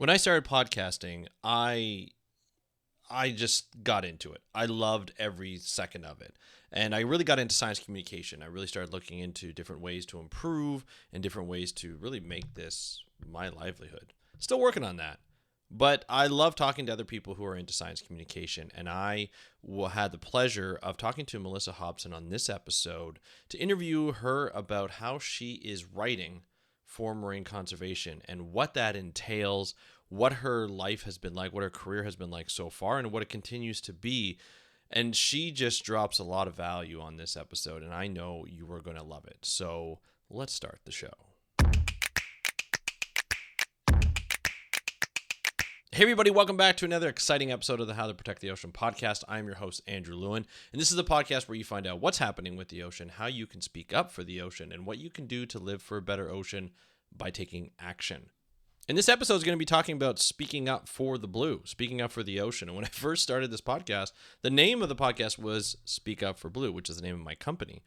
When I started podcasting, I just got into it. I loved every second of it. And I really got into science communication. I really started looking into different ways to improve and different ways to really make this my livelihood. Still working on that. But I love talking to other people who are into science communication. And I had the pleasure of talking to Melissa Hobson on this episode to interview her about how she is writing for marine conservation and what that entails, what her life has been like, what her career has been like so far, and what it continues to be. And she just drops a lot of value on this episode, and I know you are going to love it. So let's start the show. Hey everybody, welcome back to another exciting episode of the How to Protect the Ocean podcast. I'm your host, Andrew Lewin, and this is the podcast where you find out what's happening with the ocean, how you can speak up for the ocean, and what you can do to live for a better ocean by taking action. And this episode is going to be talking about speaking up for the blue, speaking up for the ocean. And when I first started this podcast, the name of the podcast was Speak Up for Blue, which is the name of my company.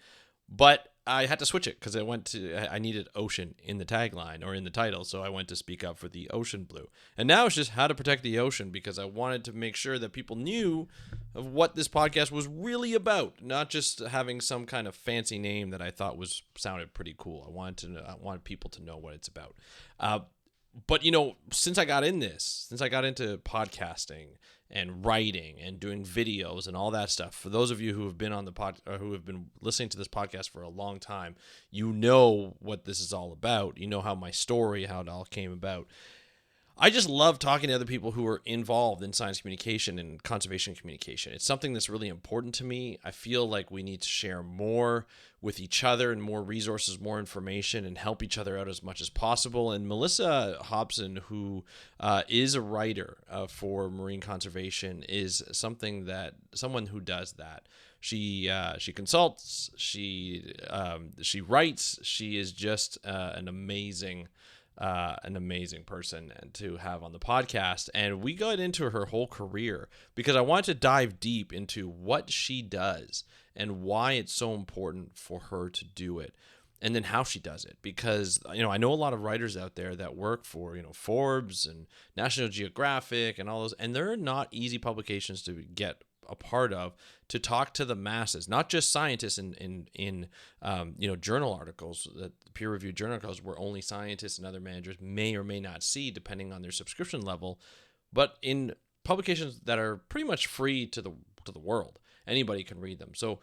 But I had to switch it because I needed ocean in the tagline or in the title. So I went to Speak Up for the Ocean Blue. And now it's just how to protect the ocean because I wanted to make sure that people knew of what this podcast was really about, not just having some kind of fancy name that I thought sounded pretty cool. I wanted people to know what it's about. But, since I got into podcasting and writing and doing videos and all that stuff, for those of you who have been on the who have been listening to this podcast for a long time, you know what this is all about. You know how it all came about. I just love talking to other people who are involved in science communication and conservation communication. It's something that's really important to me. I feel like we need to share more with each other and more resources, more information, and help each other out as much as possible. And Melissa Hobson, who is a writer for marine conservation, is someone who does that. She consults, she writes. She is just an amazing person to have on the podcast. And we got into her whole career because I wanted to dive deep into what she does and why it's so important for her to do it, and then how she does it. Because, I know a lot of writers out there that work for, Forbes and National Geographic and all those, and they're not easy publications to get a part of, to talk to the masses, not just scientists in journal articles, that peer-reviewed journal articles where only scientists and other managers may or may not see depending on their subscription level, but in publications that are pretty much free to the world. Anybody can read them. So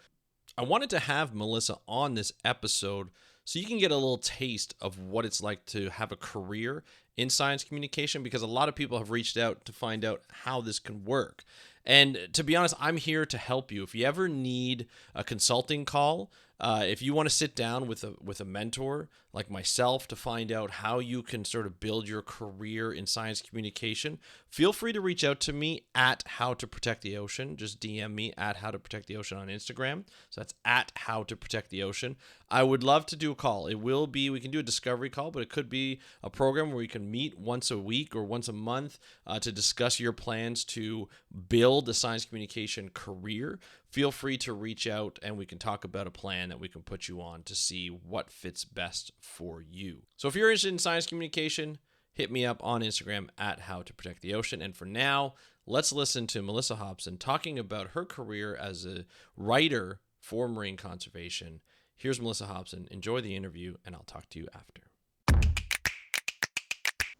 I wanted to have Melissa on this episode so you can get a little taste of what it's like to have a career in science communication, because a lot of people have reached out to find out how this can work. And to be honest, I'm here to help you. If you ever need a consulting call, if you want to sit down with a mentor like myself to find out how you can sort of build your career in science communication, feel free to reach out to me at How to Protect the Ocean. Just DM me at How to Protect the Ocean on Instagram. So that's at How to Protect the Ocean. I would love to do a call. We can do a discovery call, but it could be a program where we can meet once a week or once a month to discuss your plans to build a science communication career. Feel free to reach out and we can talk about a plan that we can put you on to see what fits best for you. So if you're interested in science communication, hit me up on Instagram at How to Protect the Ocean. And for now, let's listen to Melissa Hobson talking about her career as a writer for marine conservation. Here's Melissa Hobson. Enjoy the interview, and I'll talk to you after.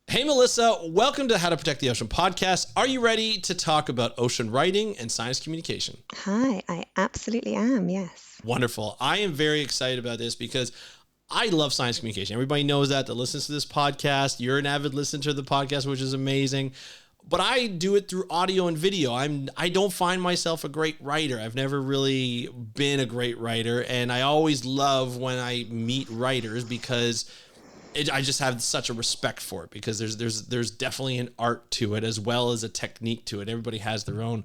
Hey, Melissa, welcome to How to Protect the Ocean podcast. Are you ready to talk about ocean writing and science communication? Hi, I absolutely am, yes. Wonderful. I am very excited about this because I love science communication. Everybody knows that listens to this podcast. You're an avid listener to the podcast, which is amazing. But I do it through audio and video. I don't find myself a great writer. I've never really been a great writer. And I always love when I meet writers because I just have such a respect for it, because there's definitely an art to it as well as a technique to it. Everybody has their own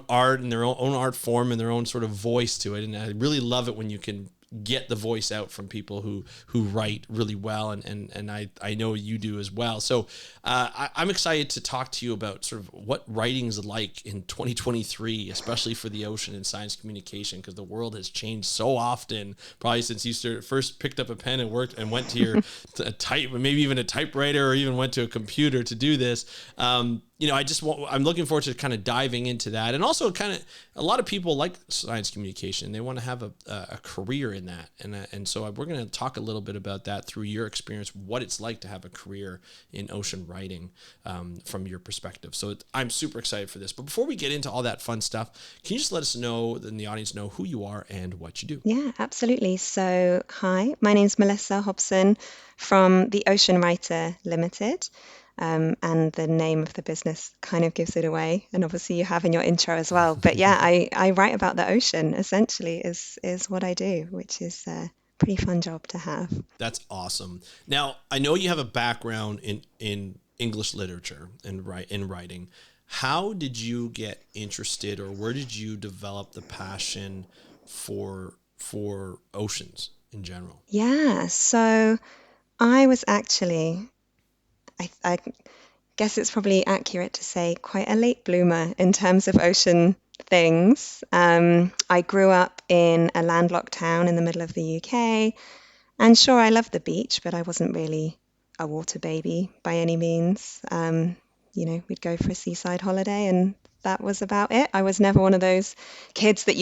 art and their own art form and their own sort of voice to it. And I really love it when you can get the voice out from people who write really well, and I know you do as well. So I'm excited to talk to you about sort of what writing's like in 2023, especially for the ocean and science communication, because the world has changed so often, probably since you first picked up a pen and worked and went to your type, maybe even a typewriter, or even went to a computer to do this. I'm looking forward to kind of diving into that. And also kind of a lot of people like science communication. They want to have a career in that. And so we're going to talk a little bit about that through your experience, what it's like to have a career in ocean writing from your perspective. So I'm super excited for this. But before we get into all that fun stuff, can you just let us know, and the audience know, who you are and what you do? Yeah, absolutely. So, hi, my name's Melissa Hobson from the Ocean Writer Limited. And the name of the business kind of gives it away. And obviously you have in your intro as well. But yeah, I write about the ocean essentially is what I do, which is a pretty fun job to have. That's awesome. Now, I know you have a background in English literature and in writing. How did you get interested, or where did you develop the passion for oceans in general? Yeah, so I was actually, I guess it's probably accurate to say, quite a late bloomer in terms of ocean things. I grew up in a landlocked town in the middle of the UK, and sure, I loved the beach, but I wasn't really a water baby by any means. We'd go for a seaside holiday, and that was about it. I was never one of those kids that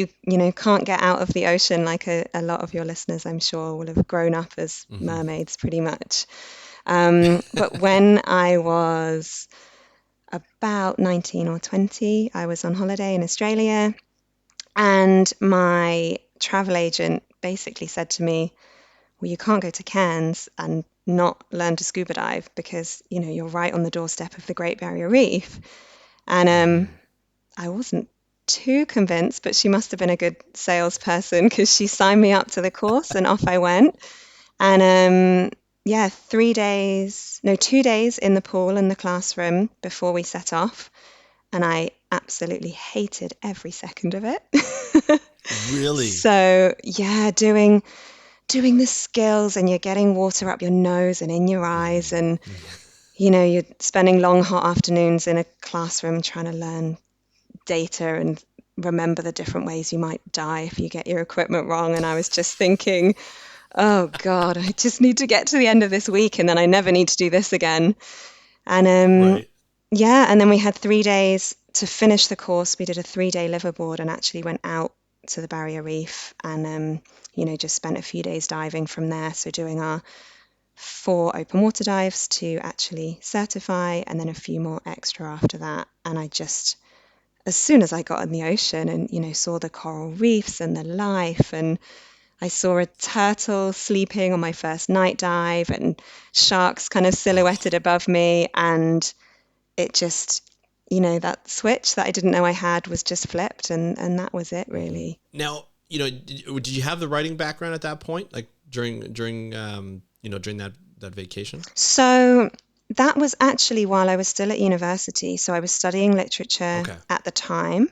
can't get out of the ocean, like a lot of your listeners, I'm sure, will have grown up as mermaids pretty much. But when I was about 19 or 20, I was on holiday in Australia, and my travel agent basically said to me, well, you can't go to Cairns and not learn to scuba dive because, you're right on the doorstep of the Great Barrier Reef. And I wasn't too convinced, but she must have been a good salesperson because she signed me up to the course and off I went. And yeah, 2 days in the pool in the classroom before we set off. And I absolutely hated every second of it. Really? So yeah, doing the skills, and you're getting water up your nose and in your eyes, and you're spending long hot afternoons in a classroom trying to learn data and remember the different ways you might die if you get your equipment wrong. And I was just thinking, oh God, I just need to get to the end of this week and then I never need to do this again. And Right. yeah, and then we had 3 days to finish the course. We did a 3-day liveaboard and actually went out to the Barrier Reef and just spent a few days diving from there. So doing our 4 open water dives to actually certify, and then a few more extra after that. And I just, as soon as I got in the ocean and saw the coral reefs and the life, and I saw a turtle sleeping on my first night dive and sharks kind of Oh, silhouetted above me, and it just, that switch that I didn't know I had was just flipped, and that was it really. now, did you have the writing background at that point, like during that vacation? So that was actually while I was still at university. So I was studying literature Okay. at the time,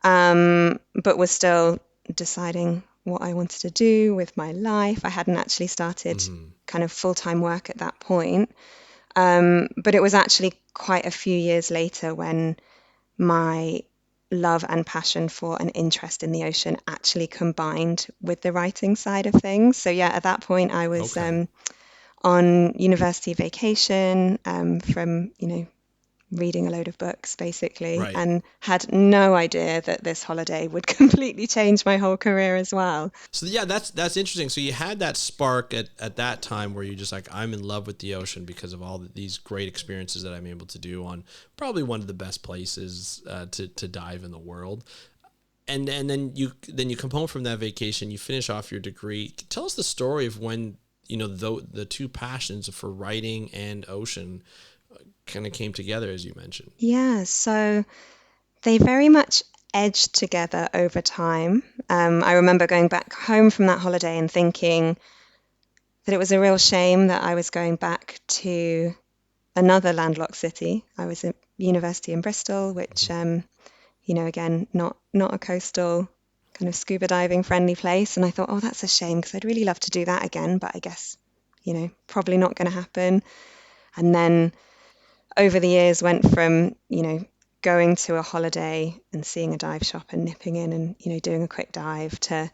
but was still deciding what I wanted to do with my life. I hadn't actually started kind of full-time work at that point. But it was actually quite a few years later when my love and passion for an interest in the ocean actually combined with the writing side of things. So yeah, at that point I was Okay. on university vacation from, reading a load of books basically, Right. and had no idea that this holiday would completely change my whole career as well. So yeah, that's interesting. So you had that spark at that time where you're just like, I'm in love with the ocean because of all these great experiences that I'm able to do on probably one of the best places to dive in the world. And then you come home from that vacation, you finish off your degree. Tell us the story of when the two passions for writing and ocean kind of came together, as you mentioned. Yeah, so they very much edged together over time. I remember going back home from that holiday and thinking that it was a real shame that I was going back to another landlocked city. I was at university in Bristol, which again, not a coastal kind of scuba diving friendly place. And I thought, oh, that's a shame because I'd really love to do that again, but I guess, probably not going to happen. And then over the years went from, going to a holiday and seeing a dive shop and nipping in and, doing a quick dive to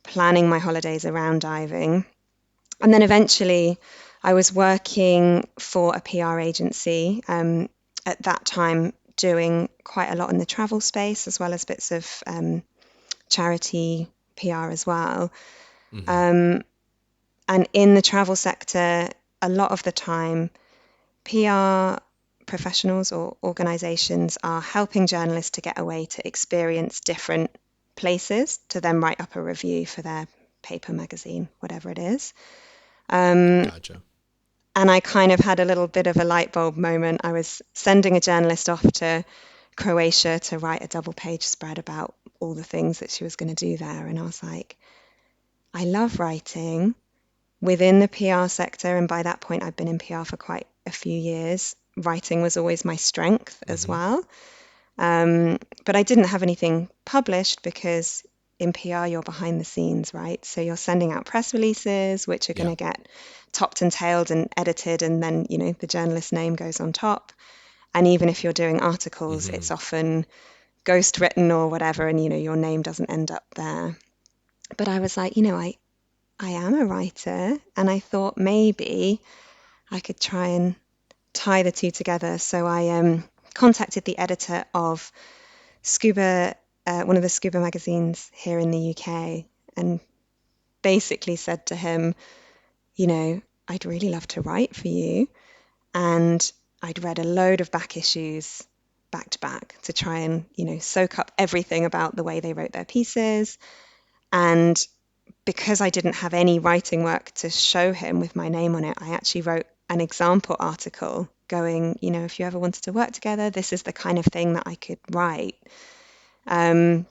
planning my holidays around diving. And then eventually I was working for a PR agency, at that time doing quite a lot in the travel space as well as bits of charity PR as well. Hmm. Um, and in the travel sector, a lot of the time, PR professionals or organizations are helping journalists to get away to experience different places to then write up a review for their paper, magazine, whatever it is. Um, Gotcha. and I kind of had a little bit of a light bulb moment. I was sending a journalist off to Croatia to write a double page spread about all the things that she was going to do there. And I was like, I love writing within the PR sector. And by that point, I'd been in PR for quite a few years. Writing was always my strength as Hmm. well. But I didn't have anything published because in PR, you're behind the scenes, right? So you're sending out press releases, which are going Yeah. to get topped and tailed and edited, and then, the journalist's name goes on top. And even if you're doing articles, Hmm. it's often ghost written or whatever, and, your name doesn't end up there. But I was like, I am a writer, and I thought maybe I could try and tie the two together. So I contacted the editor of Scuba, one of the scuba magazines here in the UK, and basically said to him, I'd really love to write for you. And I'd read a load of back issues back to back to try and, soak up everything about the way they wrote their pieces. And because I didn't have any writing work to show him with my name on it, I actually wrote an example article going, if you ever wanted to work together, this is the kind of thing that I could write. Um,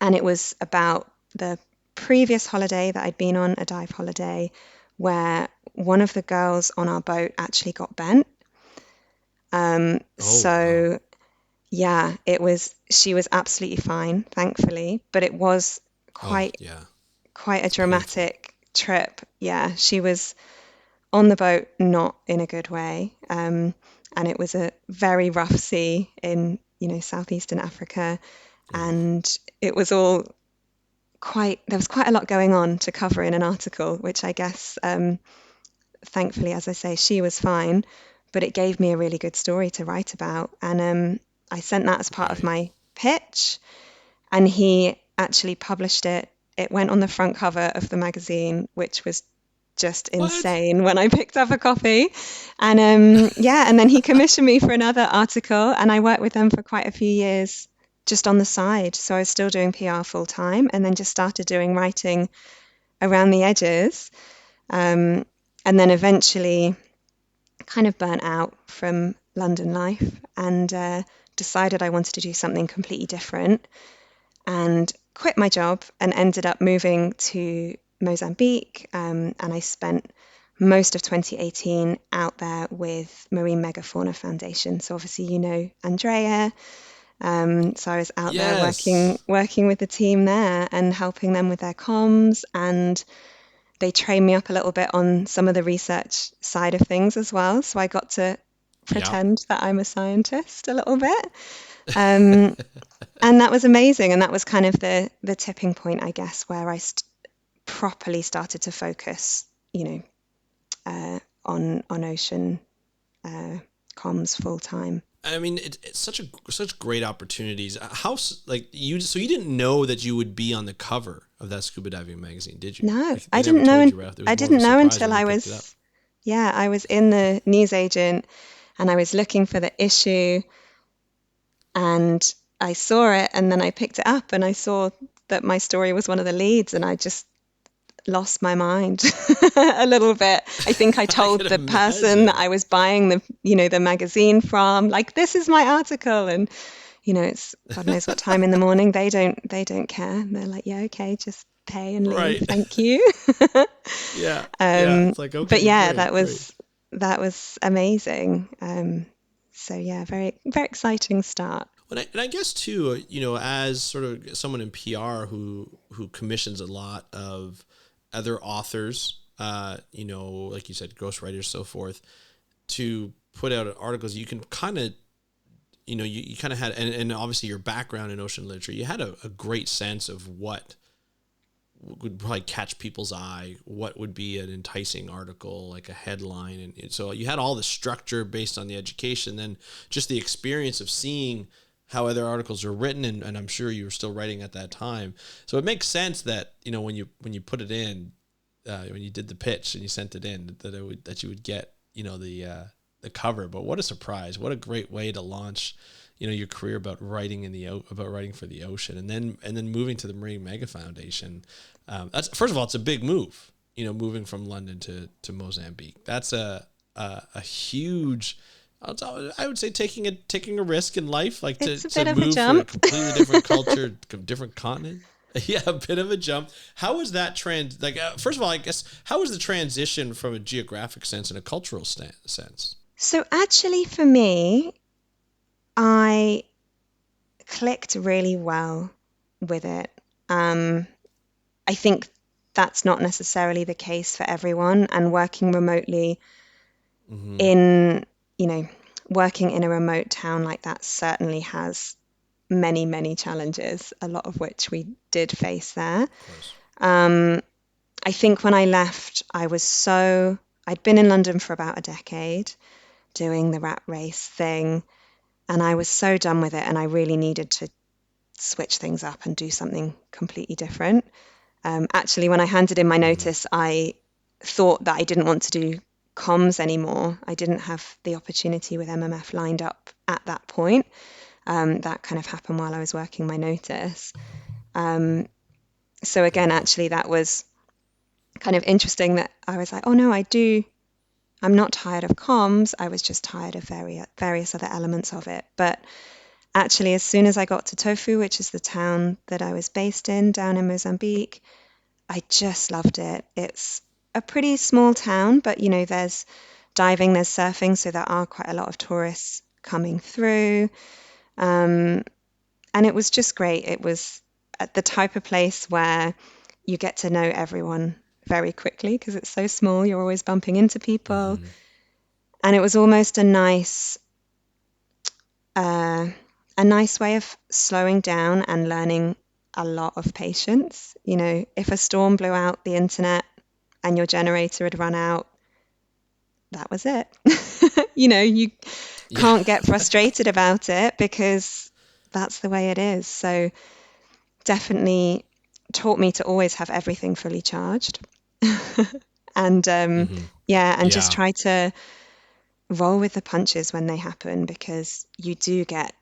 and it was about the previous holiday that I'd been on, a dive holiday, where one of the girls on our boat actually got bent. Oh, wow. So yeah, she was absolutely fine, thankfully, but it was Oh, quite yeah. quite a It's painful. dramatic trip. Yeah, she was on the boat, not in a good way. And it was a very rough sea in, southeastern Africa. Oh, And it was all there was quite a lot going on to cover in an article, which I guess, thankfully, as I say, she was fine, but it gave me a really good story to write about. And I sent that as part of right. my pitch, and he actually published it. It went on the front cover of the magazine, which was just What? insane when I picked up a copy. And yeah, and then he commissioned me for another article, and I worked with them for quite a few years just on the side. So I was still doing PR full time, and then just started doing writing around the edges. Um, and then eventually kind of burnt out from London life and decided I wanted to do something completely different and quit my job and ended up moving to Mozambique. And I spent most of 2018 out there with Marine Megafauna Foundation. So obviously, Andrea. So I was out there working Yes. working with the team there and helping them with their comms, and they trained me up a little bit on some of the research side of things as well. So I got to Yeah. pretend that I'm a scientist a little bit. Um, and that was amazing. And that was kind of the tipping point, I guess, where I properly started to focus, on ocean comms full time. I mean, it's such great opportunities. Like you? So you didn't know that you would be on the cover of that scuba diving magazine, did you? No, Like they never told you right off. There was I more of a didn't know surprise until when you picked it up. yeah, I was in the newsagent and I was looking for the issue and I saw it and then I picked it up and I saw that my story was one of the leads and I just lost my mind a little bit. I think I I told could the person that imagine. I was buying the magazine from, like, this is my article, and it's God knows what time in the morning. They don't care. They're like, yeah, okay, just pay and leave. Right. Thank you. Yeah. Yeah. It's like But okay, yeah, great, great. that was amazing. So yeah, very very exciting start. And I guess too, as sort of someone in PR who commissions a lot of other authors, like you said, ghostwriters, so forth, to put out articles, you can kind of, you kind of had, and obviously your background in ocean literature, you had a great sense of what would probably catch people's eye, what would be an enticing article, like a headline. And so you had all the structure based on the education, then just the experience of seeing how other articles are written. And I'm sure you were still writing at that time. So it makes sense that, when you put it in, when you did the pitch and you sent it in, that you would get, the cover. But what a surprise. What a great way to launch, your career about writing about writing for the ocean, and then moving to the Marine Mega Foundation. That's, first of all, it's a big move, moving from London to Mozambique. That's a huge, I would say, taking a risk in life, like It's a to bit of a move for a jump. completely different culture, different continent. Yeah, a bit of a jump. How was that first of all, I guess, how was the transition from a geographic sense and a cultural sense? So actually, for me, I clicked really well with it. I think that's not necessarily the case for everyone, and working remotely Mm-hmm. in, you know, working in a remote town like that certainly has many, many challenges, a lot of which we did face there. Of course. Um, I think when I left, I'd been in London for about a decade doing the rat race thing, and I was so done with it, and I really needed to switch things up and do something completely different. Actually, when I handed in my Mm-hmm. notice, I thought that I didn't want to do comms anymore. I didn't have the opportunity with MMF lined up at that point. That kind of happened while I was working my notice. Um, so Oh, again, wow. actually, that was kind of interesting that I was like, oh no, I'm not tired of comms. I was just tired of various other elements of it. But actually, as soon as I got to Tofu, which is the town that I was based in down in Mozambique, I just loved it. It's a pretty small town, but there's diving, there's surfing, so there are quite a lot of tourists coming through. Um, and it was just great. It was at the type of place where you get to know everyone very quickly because it's so small. You're always bumping into people. Mm-hmm. And it was almost uh, a nice way of slowing down and learning a lot of patience. If a storm blew out the internet and your generator had run out, that was it. You Yeah. can't get frustrated about it because that's the way it is. So definitely taught me to always have everything fully charged. And Mm-hmm. yeah, and just Yeah. try to roll with the punches when they happen because you do get,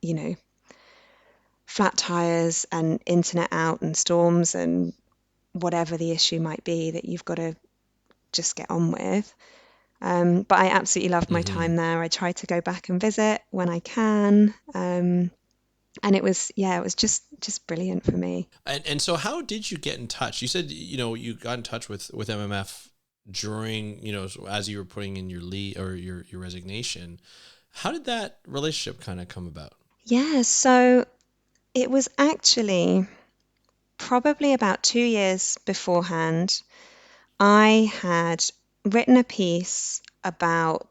flat tires and internet out and storms and whatever the issue might be that you've got to just get on with. But I absolutely loved my Mm-hmm. time there. I try to go back and visit when I can. And it was just brilliant for me. And so how did you get in touch? You said, you got in touch with MMF during, as you were putting in your leave or your resignation. How did that relationship kind of come about? Yeah, so it was actually probably about 2 years beforehand. I had written a piece about,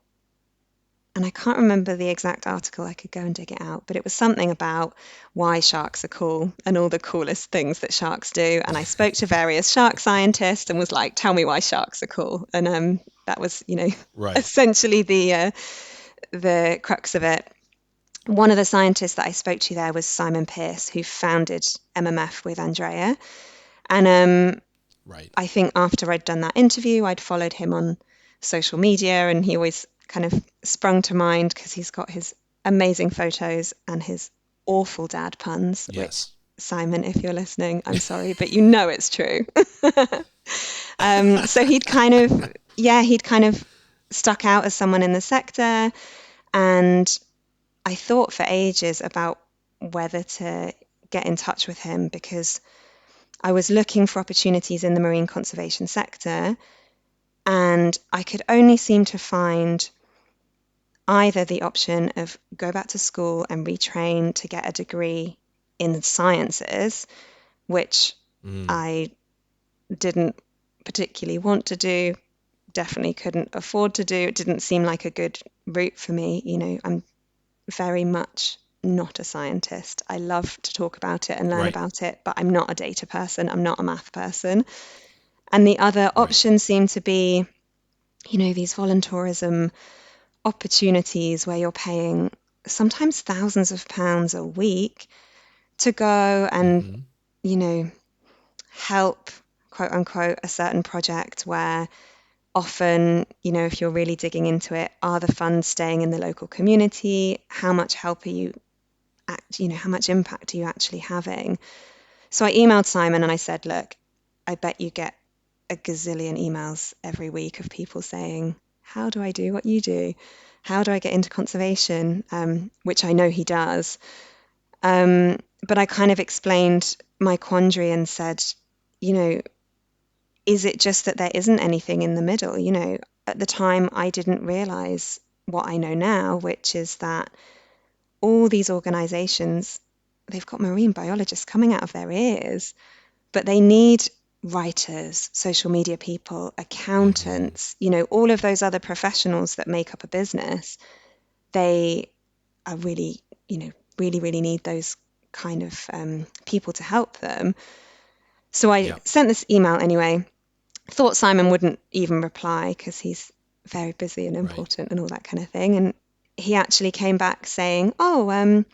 and I can't remember the exact article, I could go and dig it out, but it was something about why sharks are cool and all the coolest things that sharks do. And I spoke to various shark scientists and was like, tell me why sharks are cool. And that was, Right. essentially the crux of it. One of the scientists that I spoke to there was Simon Pearce, who founded MMF with Andrea. And Right. I think after I'd done that interview, I'd followed him on social media, and he always kind of sprung to mind because he's got his amazing photos and his awful dad puns, which, Yes. Simon, if you're listening, I'm sorry, but it's true. So he'd kind of stuck out as someone in the sector, and I thought for ages about whether to get in touch with him because I was looking for opportunities in the marine conservation sector, and I could only seem to find either the option of go back to school and retrain to get a degree in the sciences, which Mm. I didn't particularly want to do, definitely couldn't afford to do. It didn't seem like a good route for me. I'm very much not a scientist. I love to talk about it and learn Right. about it, but I'm not a data person. I'm not a math person. And the other Right. options seem to be, these volunteerism opportunities where you're paying sometimes thousands of pounds a week to go and, Hmm. you know, help, quote unquote, a certain project where often, if you're really digging into it, are the funds staying in the local community? How much help are you, how much impact are you actually having? So I emailed Simon and I said, look, I bet you get a gazillion emails every week of people saying, how do I do what you do? How do I get into conservation? Which I know he does. But I kind of explained my quandary and said, you know, is it just that there isn't anything in the middle? At the time, I didn't realize what I know now, which is that all these organizations, they've got marine biologists coming out of their ears, but they need writers, social media people, Hmm. accountants, all of those other professionals that make up a business. They are really, really, really need those kind of people to help them. So I Yeah. sent this email anyway. Thought Simon wouldn't even reply because he's very busy and Right. important and all that kind of thing. And he actually came back saying, "Oh,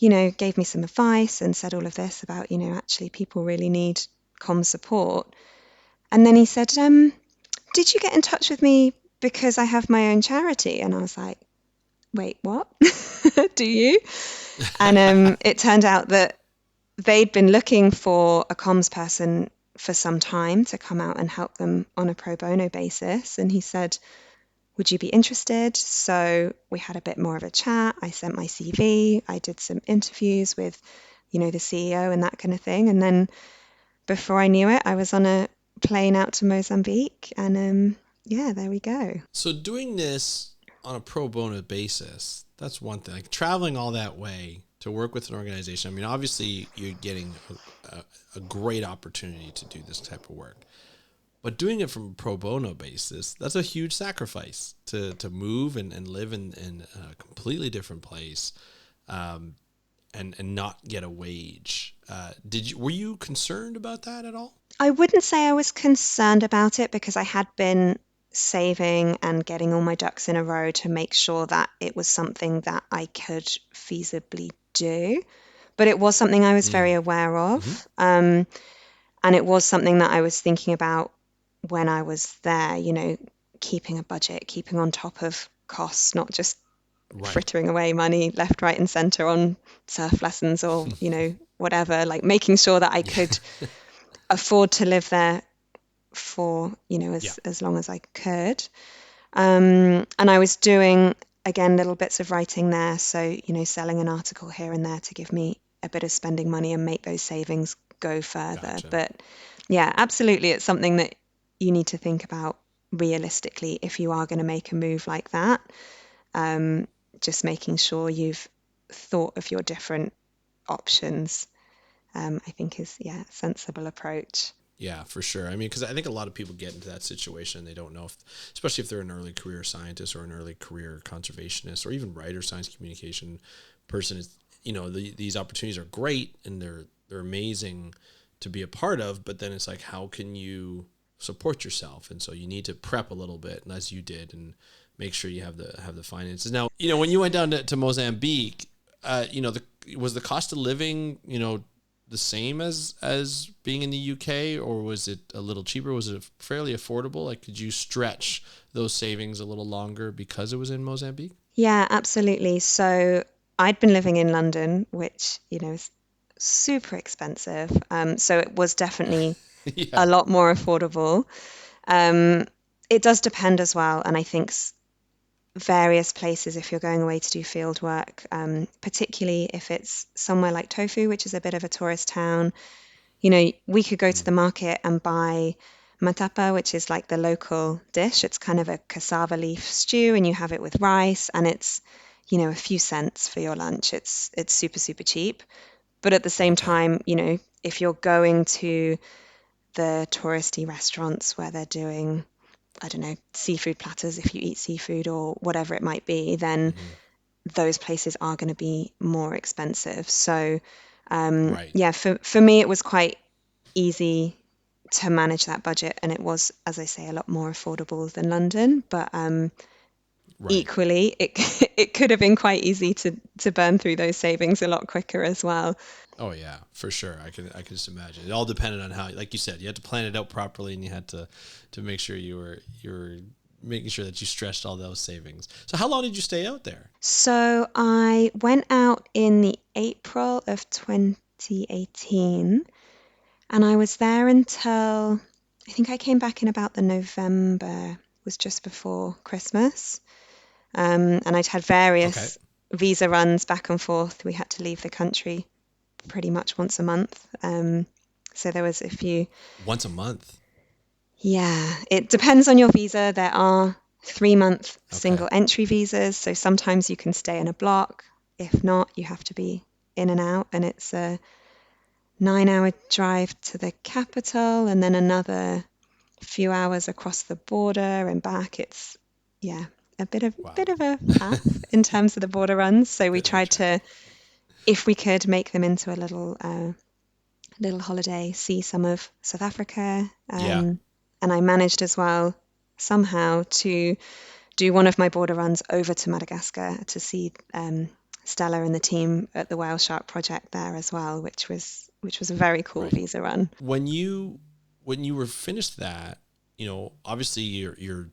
gave me some advice and said all of this about, actually people really need comm support." And then he said, "Did you get in touch with me because I have my own charity?" And I was like, "Wait, what? Do you?" And it turned out that they'd been looking for a comms person for some time to come out and help them on a pro bono basis. And he said, would you be interested? So we had a bit more of a chat. I sent my CV. I did some interviews with, the CEO and that kind of thing. And then before I knew it, I was on a plane out to Mozambique. And yeah, there we go. So doing this on a pro bono basis, that's one thing. Like traveling all that way to work with an organization. I mean, obviously you're getting a great opportunity to do this type of work, but doing it from a pro bono basis, that's a huge sacrifice to move and live in a completely different place, um, and not get a wage. Were you concerned about that at all? I wouldn't say I was concerned about it because I had been saving and getting all my ducks in a row to make sure that it was something that I could feasibly do. But it was something I was very Mm. aware Hmm. of. And it was something that I was thinking about when I was there, keeping a budget, keeping on top of costs, not just Right. frittering away money left, right, and center on surf lessons or, whatever, like making sure that I could Yeah. afford to live there for, Yeah. as long as I could. And I was doing, again, little bits of writing there. So, selling an article here and there to give me a bit of spending money and make those savings go further. Gotcha. But yeah, absolutely. It's something that you need to think about realistically if you are going to make a move like that. Um, just making sure you've thought of your different options, I think is, yeah, a sensible approach. Yeah, for sure. I mean, because I think a lot of people get into that situation and they don't know if, especially if they're an early career scientist or an early career conservationist or even writer, science communication person. Is these opportunities are great and they're amazing to be a part of, but then it's like, how can you support yourself? And so you need to prep a little bit, and as you did, and make sure you have the finances. Now, when you went down to Mozambique, was the cost of living, the same as being in the UK, or was it a little cheaper? Was it fairly affordable? Like, could you stretch those savings a little longer because it was in Mozambique? Yeah, absolutely. So I'd been living in London, which, is super expensive. So it was definitely Yeah. a lot more affordable. Um, it does depend as well. And I think various places, if you're going away to do field work, particularly if it's somewhere like Tofu, which is a bit of a tourist town, we could go to Mm. the market and buy matapa, which is like the local dish. It's kind of a cassava leaf stew, and you have it with rice, and it's, a few cents for your lunch. It's super, super cheap. But at the same Okay. time, if you're going to the touristy restaurants where they're doing, I don't know, seafood platters, if you eat seafood or whatever it might be, then Hmm. those places are going to be more expensive. So, Right. yeah, for me, it was quite easy to manage that budget, and it was, as I say, a lot more affordable than London. But Right. equally, it it could have been quite easy to burn through those savings a lot quicker as well. Oh yeah, for sure. I can just imagine. It all depended on how, like you said, you had to plan it out properly, and you had to make sure you were making sure that you stretched all those savings. So how long did you stay out there? So I went out in the April of 2018, and I was there until I think I came back in about the November, was just before Christmas. And I'd had Okay. various visa runs back and forth. We had to leave the country pretty much once a month. So there was a few. Once a month. Yeah, it depends on your visa. There are 3-month Okay. single entry visas. So sometimes you can stay in a block. If not, you have to be in and out. And it's a 9-hour drive to the capital and then another few hours across the border and back. It's, yeah, a bit Wow. of a faff in terms of the border runs. So we Bit of a tried trek. to, if we could, make them into a little holiday, see some of South Africa. Yeah. And I managed as well somehow to do one of my border runs over to Madagascar to see Stella and the team at the Whale Shark Project there as well, which was a very cool Right. visa run. When you were finished that, obviously you're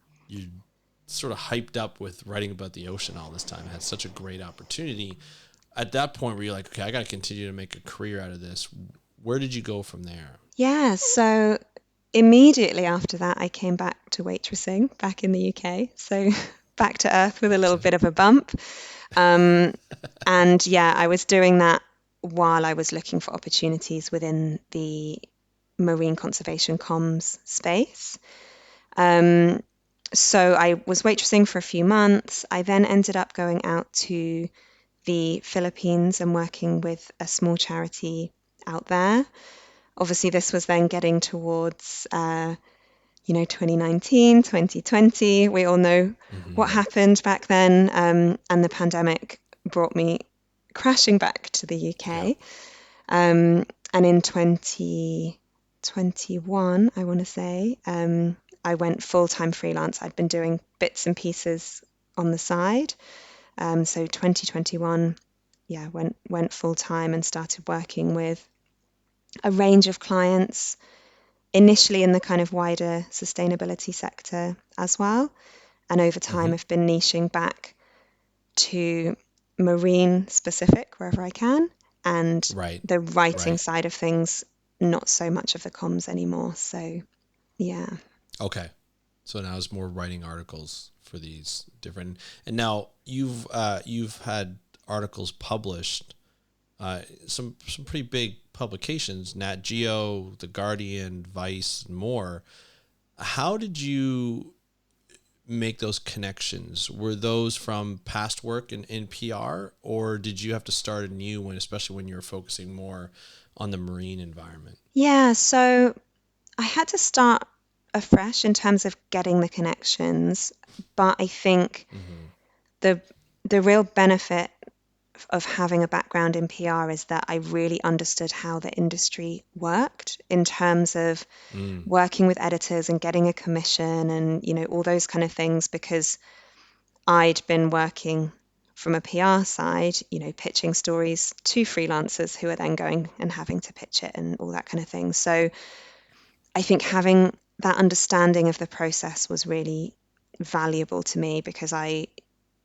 sort of hyped up with writing about the ocean all this time. It had such a great opportunity. At that point where you're like, okay, I got to continue to make a career out of this. Where did you go from there? Yeah, so immediately after that, I came back to waitressing back in the UK. So back to earth with a little Gotcha. bit of a bump. Um, and yeah, I was doing that while I was looking for opportunities within the marine conservation comms space. Um, so I was waitressing for a few months. I then ended up going out to the Philippines and working with a small charity out there. Obviously, this was then getting towards 2019, 2020. We all know what Hmm. happened back then, and the pandemic brought me crashing back to the Yeah. UK. And in 2021, I want to say, I went full-time freelance. I'd been doing bits and pieces on the side. So 2021, yeah, went full-time and started working with a range of clients, initially in the kind of wider sustainability sector as well. And over time, Hmm. I've been niching back to marine specific wherever I can, and Right. the writing Right. side of things, not so much of the comms anymore. So, yeah. Okay. So now it's more writing articles for these different. And now you've had articles published, some pretty big publications, Nat Geo, The Guardian, Vice, and more. How did you make those connections? Were those from past work in PR, or did you have to start anew when, especially when you were focusing more on the marine environment? Yeah, so I had to start afresh in terms of getting the connections, but I think Hmm. the the real benefit of having a background in PR is that I really understood how the industry worked in terms of Mm. working with editors and getting a commission and all those kind of things, because I'd been working from a PR side, pitching stories to freelancers who are then going and having to pitch it and all that kind of thing. So I think having that understanding of the process was really valuable to me, because I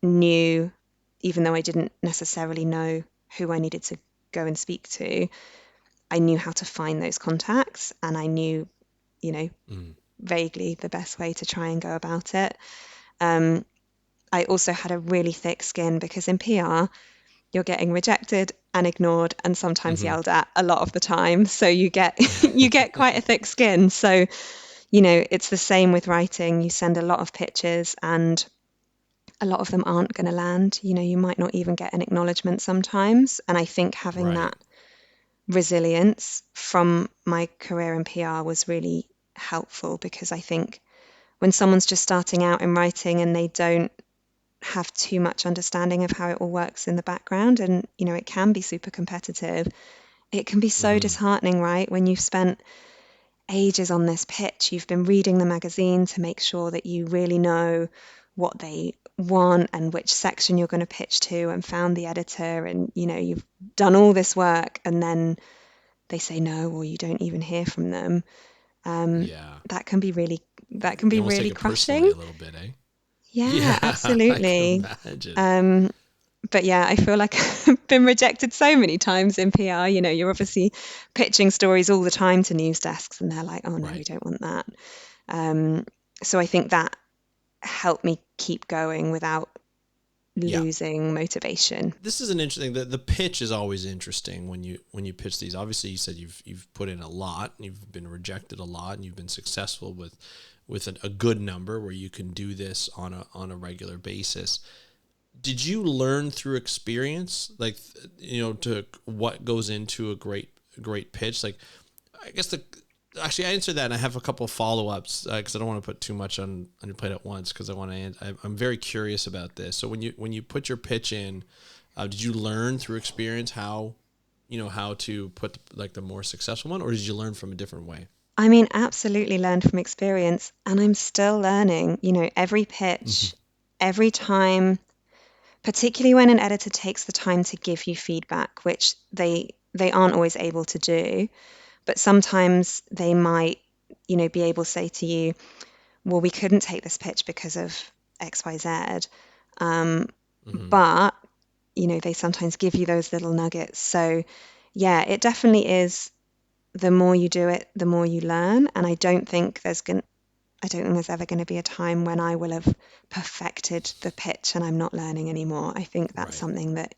knew, even though I didn't necessarily know who I needed to go and speak to, I knew how to find those contacts, and I knew, you know, Mm. vaguely the best way to try and go about it. Um, I also had a really thick skin, because in PR, you're getting rejected and ignored and sometimes Hmm. yelled at a lot of the time. So you get you get quite a thick skin. So it's the same with writing. You send a lot of pitches and a lot of them aren't going to land. You might not even get an acknowledgement sometimes. And I think having Right. that resilience from my career in PR was really helpful, because I think when someone's just starting out in writing and they don't have too much understanding of how it all works in the background, and it can be super competitive, it can be so Hmm. disheartening, right? When you've spent ages on this pitch, you've been reading the magazine to make sure that you really know what they want and which section you're going to pitch to, and found the editor, and you've done all this work, and then they say no, or you don't even hear from them. um, Yeah. that can be really that can You be almost take really it personally crushing. a little bit, eh? Yeah, Yeah, I can absolutely. imagine. um, but yeah, I feel like I've been rejected so many times in PR. You're obviously pitching stories all the time to news desks, and they're like, oh no, we Right. don't want that. um, so I think that helped me keep going without Yeah. losing motivation. This is an interesting. The pitch is always interesting when you pitch these. Obviously, you said you've put in a lot, and you've been rejected a lot, and you've been successful with a good number where you can do this on a regular basis. Did you learn through experience, like to what goes into a great pitch? Like, I guess actually I answered that, and I have a couple of follow ups because I don't want to put too much on your plate at once, because I'm very curious about this. So when you put your pitch in, did you learn through experience how to put like the more successful one, or did you learn from a different way? I mean, absolutely learned from experience, and I'm still learning. Every Hmm. pitch, every time, particularly when an editor takes the time to give you feedback, which they aren't always able to do, but sometimes they might, be able to say to you, well, we couldn't take this pitch because of XYZ. Um, Hmm. but, they sometimes give you those little nuggets. So, yeah, it definitely is. The more you do it, the more you learn. And I don't think there's ever going to be a time when I will have perfected the pitch and I'm not learning anymore. I think that's Right. something that,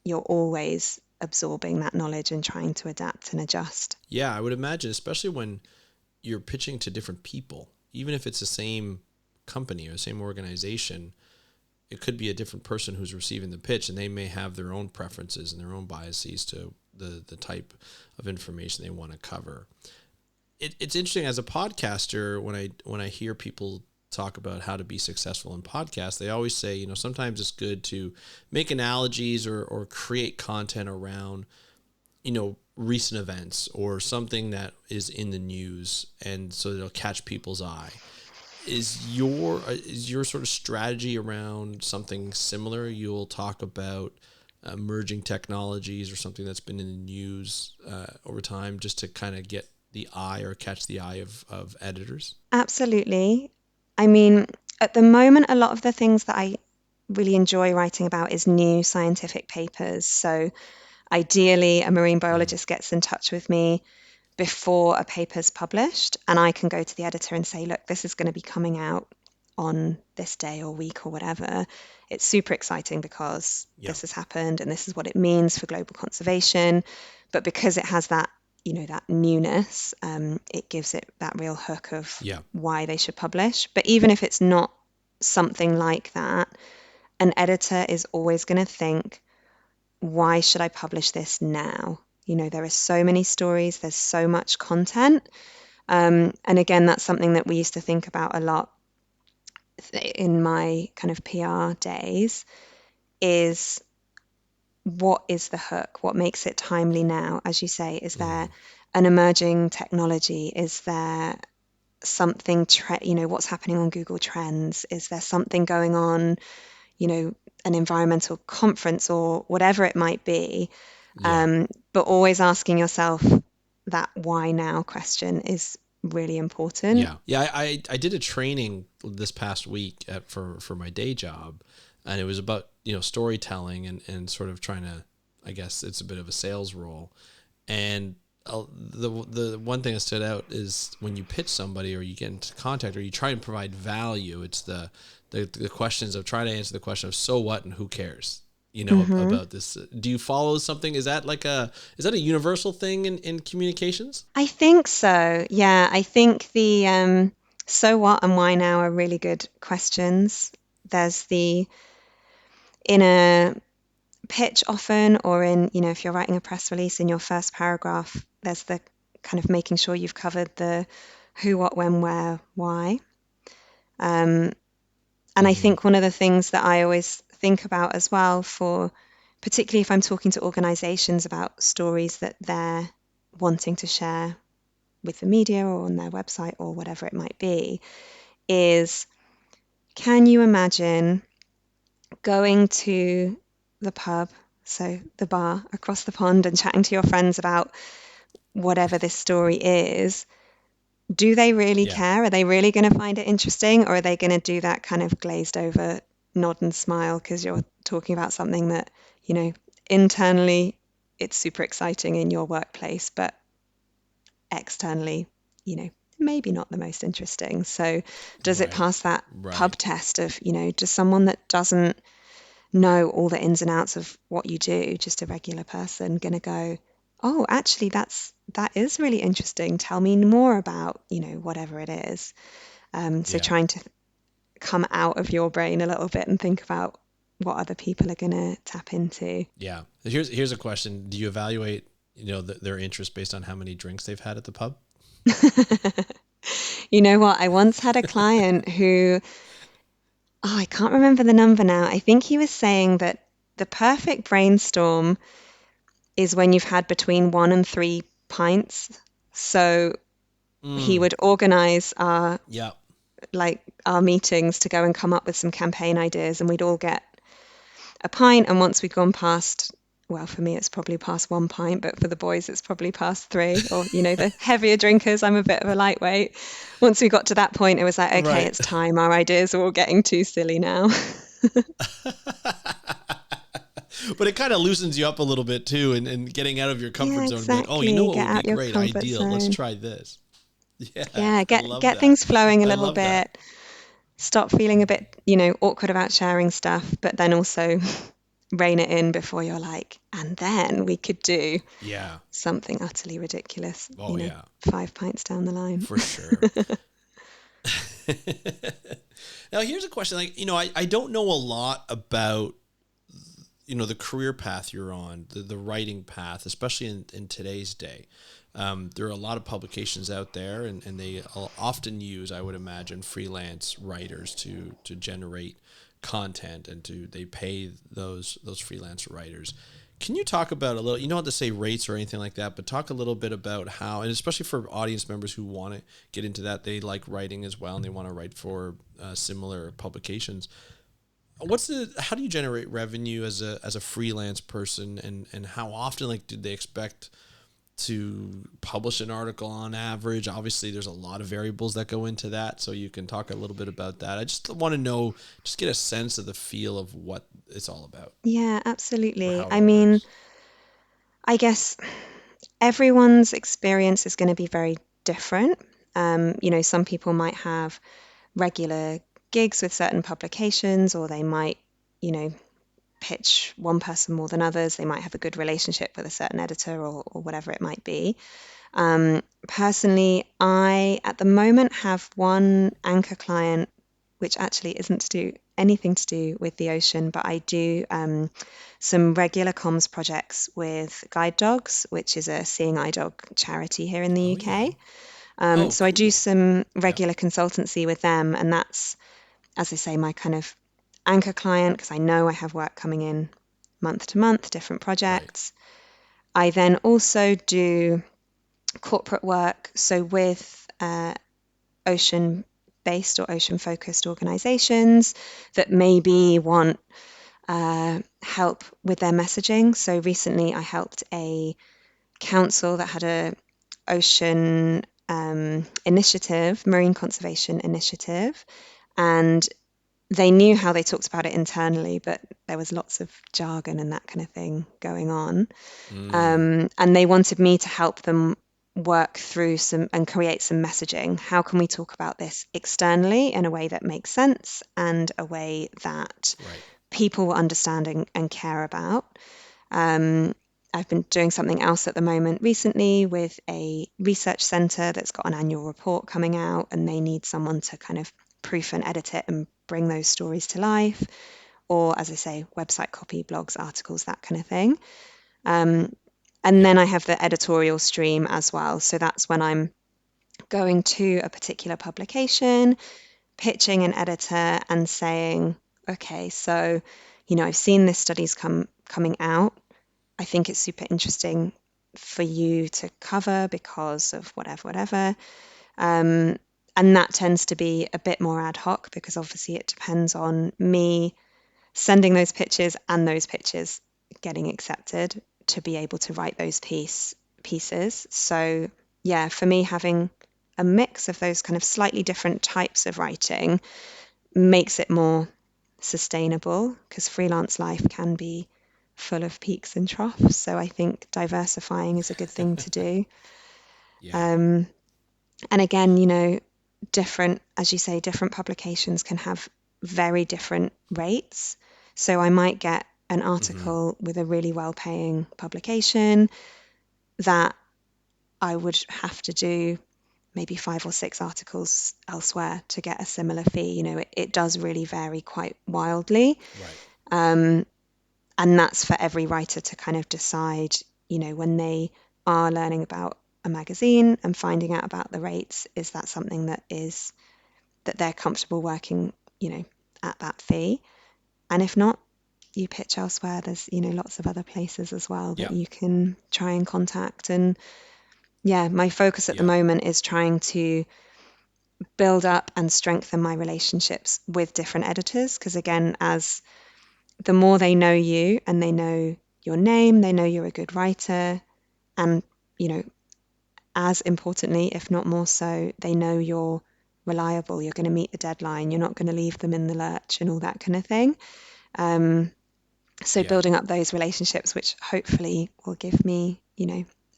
you're always absorbing that knowledge and trying to adapt and adjust. Yeah, I would imagine, especially when you're pitching to different people, even if it's the same company or the same organization, it could be a different person who's receiving the pitch, and they may have their own preferences and their own biases to the type of information they want to cover. It's interesting as a podcaster, when I hear people talk about how to be successful in podcasts, they always say, sometimes it's good to make analogies or create content around recent events or something that is in the news, and so it'll catch people's eye. Is your sort of strategy around something similar? You'll talk about emerging technologies or something that's been in the news over time, just to kind of get the eye or catch the eye of editors. Absolutely. I mean, at the moment, a lot of the things that I really enjoy writing about is new scientific papers. So ideally, a marine Mm-hmm. biologist gets in touch with me before a paper's published, and I can go to the editor and say, look, this is going to be coming out on this day or week or whatever. It's super exciting because Yeah. this has happened and this is what it means for global conservation. But because it has that, that newness, it gives it that real hook of Yeah. why they should publish. But even if it's not something like that, an editor is always going to think, why should I publish this now? There are so many stories, there's so much content. And again, that's something that we used to think about a lot in my kind of PR days, is what is the hook? What makes it timely now? As you say, is there Mm-hmm. an emerging technology? Is there something, what's happening on Google Trends? Is there something going on, an environmental conference or whatever it might be? Yeah. But always asking yourself that why now question is really important. Yeah. I did a training this past week for my day job, and it was about storytelling and sort of trying to, I guess it's a bit of a sales role. And the one thing that stood out is when you pitch somebody or you get into contact or you try and provide value, it's the questions of trying to answer the question of so what and who cares. Hmm. about this. Do you follow something? Is that a universal thing in communications? I think so. Yeah, I think the so what and why now are really good questions. There's the in a pitch often, or in, if you're writing a press release in your first paragraph, there's the kind of making sure you've covered the who, what, when, where, why. Um, and I Hmm. think one of the things that I always think about as well, for particularly if I'm talking to organizations about stories that they're wanting to share with the media or on their website or whatever it might be, is can you imagine going to the pub, so the bar across the pond, and chatting to your friends about whatever this story is? Do they really Yeah. care? Are they really going to find it interesting? Or are they going to do that kind of glazed over nod and smile because you're talking about something that, you know, internally it's super exciting in your workplace, but externally, maybe not the most interesting. So does it Right. pass that pub Right. test of, does someone that doesn't know all the ins and outs of what you do, just a regular person, going to go, oh, actually, that is really interesting. Tell me more about, whatever it is. So Yeah. trying to come out of your brain a little bit and think about what other people are going to tap into. Yeah. Here's a question. Do you evaluate, their interest based on how many drinks they've had at the pub? You know what? I once had a client who, oh, I can't remember the number now. I think he was saying that the perfect brainstorm is when you've had between 1 and 3 pints. So he Mm. would organize Yeah. our meetings to go and come up with some campaign ideas, and we'd all get a pint. And once we'd gone past, well, for me it's probably past 1 pint, but for the boys it's probably past three, or the heavier drinkers. I'm a bit of a lightweight. Once we got to that point, it was like, okay, Right. it's time. Our ideas are all getting too silly now. But it kind of loosens you up a little bit too, and getting out of your Yeah, comfort zone and be like, oh, you know exactly. what Get would be out your great? comfort Ideal. Let's zone. try this. Yeah, Yeah, I get love get that. things flowing a I little love that. bit. Stop feeling a bit, awkward about sharing stuff, but then also rein it in before you're like, and then we could do Yeah. something utterly ridiculous, Oh yeah, 5 pints down the line. for sure. Now here's a question. I don't know a lot about, the career path you're on, the writing path, especially in today's day. There are a lot of publications out there, and they often use, I would imagine, freelance writers to generate content, and they pay those freelance writers. Can you talk about a little? You don't have to say rates or anything like that, but talk a little bit about how, and especially for audience members who want to get into that, they like writing as well, and they want to write for similar publications. How do you generate revenue as a freelance person, and how often, like, did they expect to publish an article on average? Obviously there's a lot of variables that go into that, so you can talk a little bit about that. I just want to know, just get a sense of the feel of what it's all about, Yeah, or absolutely. how it I all mean, works. I guess everyone's experience is going to be very different. Some people might have regular gigs with certain publications, or they might, you know, pitch one person more than others. They might have a good relationship with a certain editor, or whatever it might be. Personally, I at the moment have one anchor client, which actually isn't to do anything to do with the ocean, but I do some regular comms projects with Guide Dogs, which is a seeing eye dog charity here in the Oh yeah. UK. Oh, So I do cool. some Yeah. regular consultancy with them, and that's, as I say, my kind of anchor client, because I know I have work coming in month to month, different Right. projects. I then also do corporate work, so with ocean based or ocean focused organizations that maybe want help with their messaging. So recently I helped a council that had a ocean initiative, marine conservation initiative, and they knew how they talked about it internally, but there was lots of jargon and that kind of thing going on. Mm. And they wanted me to help them work through some and create some messaging. How can we talk about this externally in a way that makes sense, and a way that Right. people will understand and care about. I've been doing something else at the moment recently with a research centre that's got an annual report coming out, and they need someone to kind of proof and edit it and bring those stories to life. Or, as I say, website copy, blogs, articles, that kind of thing. And Yeah. then I have the editorial stream as well. So that's when I'm going to a particular publication, pitching an editor and saying, okay, so, I've seen this study's coming out. I think it's super interesting for you to cover because of whatever. And that tends to be a bit more ad hoc because obviously it depends on me sending those pitches and those pitches getting accepted to be able to write those pieces. So yeah, for me, having a mix of those kind of slightly different types of writing makes it more sustainable because freelance life can be full of peaks and troughs. So I think diversifying is a good thing to do. Yeah. Um, and again, different, as you say, different publications can have very different rates. So I might get an Mm-hmm. article with a really well-paying publication that I would have to do maybe 5 or 6 articles elsewhere to get a similar fee. It does really vary quite wildly. Right. Um, and that's for every writer to kind of decide, when they are learning about a magazine and finding out about the rates, is that something that they're comfortable working, at that fee? And if not, you pitch elsewhere. There's, lots of other places as well that Yeah. you can try and contact. And yeah, my focus at the Yeah. moment is trying to build up and strengthen my relationships with different editors. Because again, as the more they know you and they know your name, they know you're a good writer, and, you know, as importantly, if not more so, they know you're reliable, you're going to meet the deadline, you're not going to leave them in the lurch and all that kind of thing. Um, so Yeah. building up those relationships, which hopefully will give me,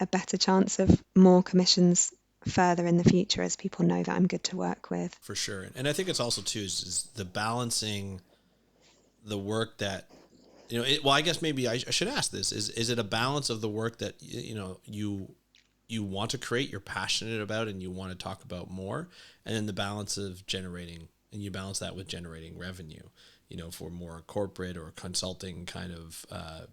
a better chance of more commissions further in the future as people know that I'm good to work with. For sure. And I think it's also too is the balancing the work that well, I guess maybe I should ask this: is it a balance of the work that you want to create, you're passionate about, and you want to talk about more, and then the balance of generating, and you balance that with generating revenue, for more corporate or consulting kind of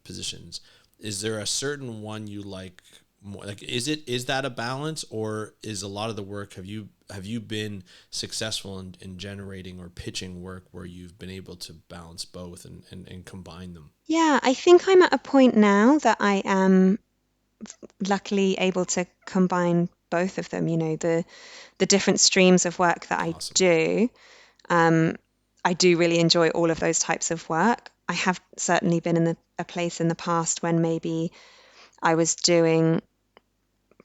positions. Is there a certain one you like more? Like, is that a balance, or is a lot of the work have you been successful in generating or pitching work where you've been able to balance both and combine them? Yeah, I think I'm at a point now that I am luckily able to combine both of them, the different streams of work that I Awesome. do. I do really enjoy all of those types of work. I have certainly been in a place in the past when maybe I was doing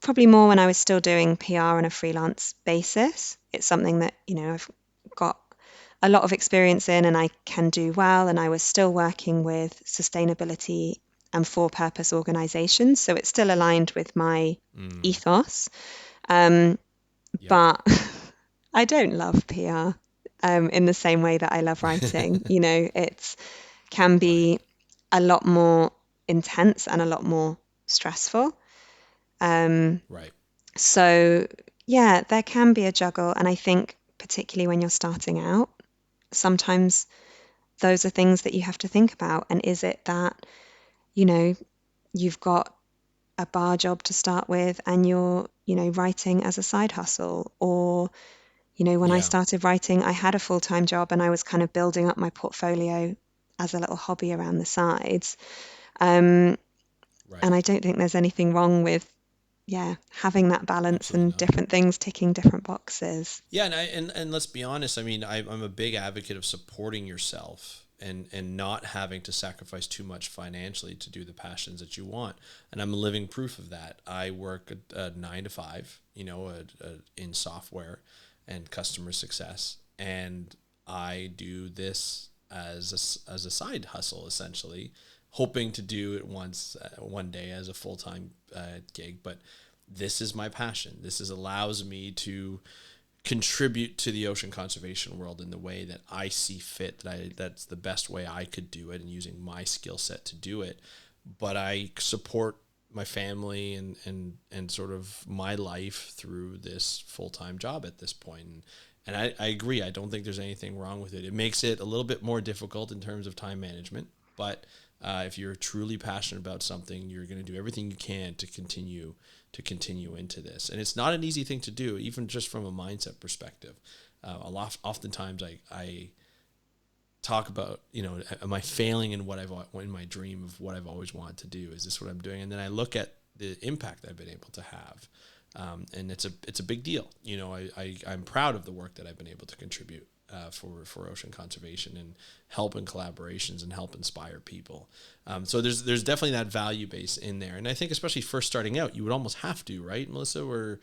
probably more when I was still doing PR on a freelance basis. It's something that, I've got a lot of experience in and I can do well. And I was still working with sustainability and for purpose organizations. So it's still aligned with my Mm, ethos. Um, yep. but I don't love PR in the same way that I love writing. It can Right. be a lot more intense and a lot more stressful. Um, Right. so, yeah, there can be a juggle. And I think, particularly when you're starting out, sometimes those are things that you have to think about. And is it that, you know, you've got a bar job to start with and you're, writing as a side hustle? Or, when I Yeah. started writing, I had a full-time job and I was kind of building up my portfolio as a little hobby around the sides. Um, Right. and I don't think there's anything wrong with, yeah, having that balance Absolutely and not. different things ticking different boxes. Yeah, and let's be honest. I mean, I'm a big advocate of supporting yourself and not having to sacrifice too much financially to do the passions that you want. And I'm a living proof of that. I work a 9 to 5, in software and customer success, and I do this as a side hustle essentially, hoping to do it one day as a full time gig, but this is my passion. This allows me to contribute to the ocean conservation world in the way that I see fit, that's the best way I could do it and using my skill set to do it. But I support my family and sort of my life through this full-time job at this point. And I agree. I don't think there's anything wrong with it. It makes it a little bit more difficult in terms of time management, but if you're truly passionate about something, you're going to do everything you can to continue into this. And it's not an easy thing to do, even just from a mindset perspective. Oftentimes I talk about, am I failing in in my dream of what I've always wanted to do? Is this what I'm doing? And then I look at the impact I've been able to have. And it's a big deal. I'm proud of the work that I've been able to contribute for ocean conservation and help in collaborations and help inspire people. So there's definitely that value base in there. And I think especially first starting out, you would almost have to, right, Melissa? We're,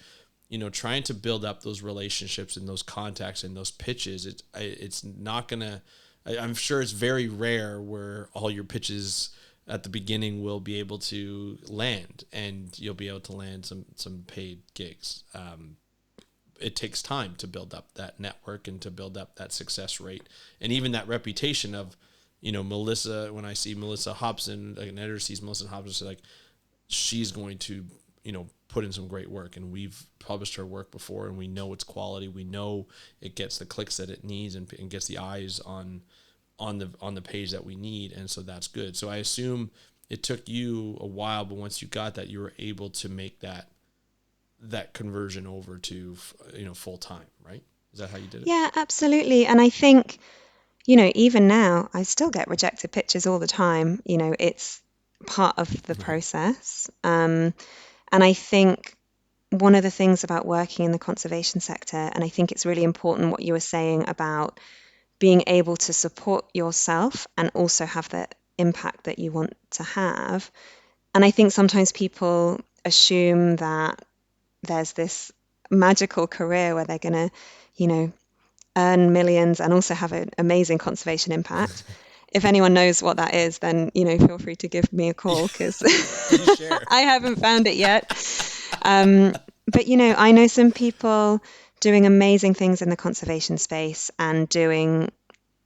trying to build up those relationships and those contacts and those pitches. It's not going to, I'm sure it's very rare where all your pitches at the beginning will be able to land and you'll be able to land some paid gigs. It takes time to build up that network and to build up that success rate and even that reputation of, Melissa. When I see Melissa Hobson, like an editor sees Melissa Hobson, so like she's going to, put in some great work, and we've published her work before and we know it's quality. We know it gets the clicks that it needs and gets the eyes on the page that we need. And so that's good. So I assume it took you a while, but once you got that, you were able to make that conversion over to, full time, right? Is that how you did it? Yeah, absolutely. And I think, even now, I still get rejected pitches all the time. It's part of the Right. process. And I think one of the things about working in the conservation sector, and I think it's really important what you were saying about being able to support yourself and also have the impact that you want to have. And I think sometimes people assume that there's this magical career where they're going to, earn millions and also have an amazing conservation impact. If anyone knows what that is, then, feel free to give me a call because Please share. I haven't found it yet. But, I know some people doing amazing things in the conservation space and doing,